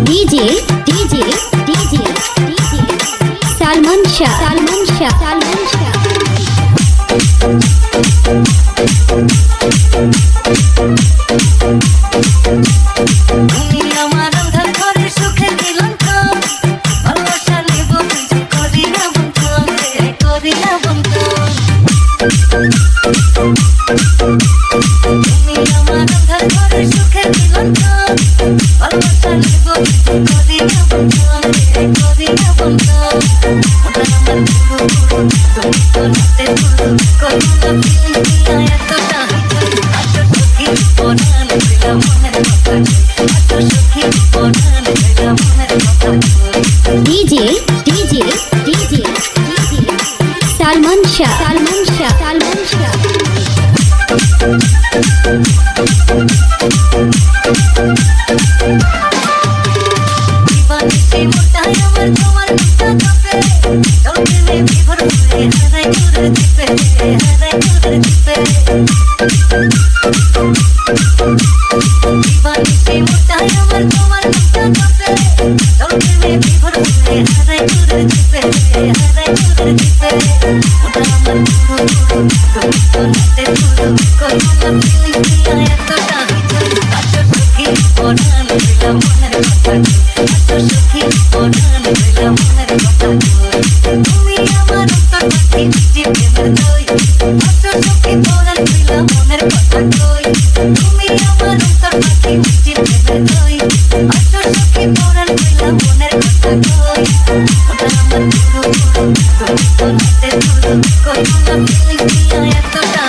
DJ DJ DJ DJ Salman Shah Salman Shah Salman Shah তুমি আমার অন্ধকার ঘরে সুখের মিলনক্ষণ ভালোবাসা নেব বুঝে করি না বন্ধন করি না বন্ধন তুমি আমার অন্ধকার ঘরে সুখের মিলনক্ষণ ভালোবাসা নেব বুঝে করি না বন্ধন করি না বন্ধন ওটা আমার গুরু তুমি তো নাতে গুরু করুণা ফিলিং দিয়া এতটা আজ সখী পরাণ দিলাম মনের কথা আজ সখী পরাণ দিলাম মনের কথা DJ DJ DJ DJ Salman Shah Salman Shah Salman Shah দিবানিশি মোটায় আমার তোমার মুখটা কাঁপে চলতে বিভোর হয়ে হারাই ঘুরে দিবে হারাই ঘুরে দিবে দিবানিশি মোটায় আমার তোমার মুখটা কাঁপে চলতে বিভোর হয়ে হারাই ঘুরে দিবে হারাই ঘুরে দিবে ওটা আমার গুরু তুমি তো নাতে গুরু করুণা ফিলিং দিয়া এতটা আজ সখী পরাণ দিলাম মনের কথা আজ সখী পরাণ দিলাম মনের কথা তুমি আমার অন্তর পাখি মিষ্টি প্রেমের দই আজ সখী পরাণ দিলাম মনের কথা কই তুমি আমার অন্তর পাখি মিষ্টি প্রেমের দই আজ সখী পরাণ দিলাম মনের কথা কই ওটা আমার গুরু তুমি তো নাতে গুরু করুণা ফিলিং দিয়া এতটা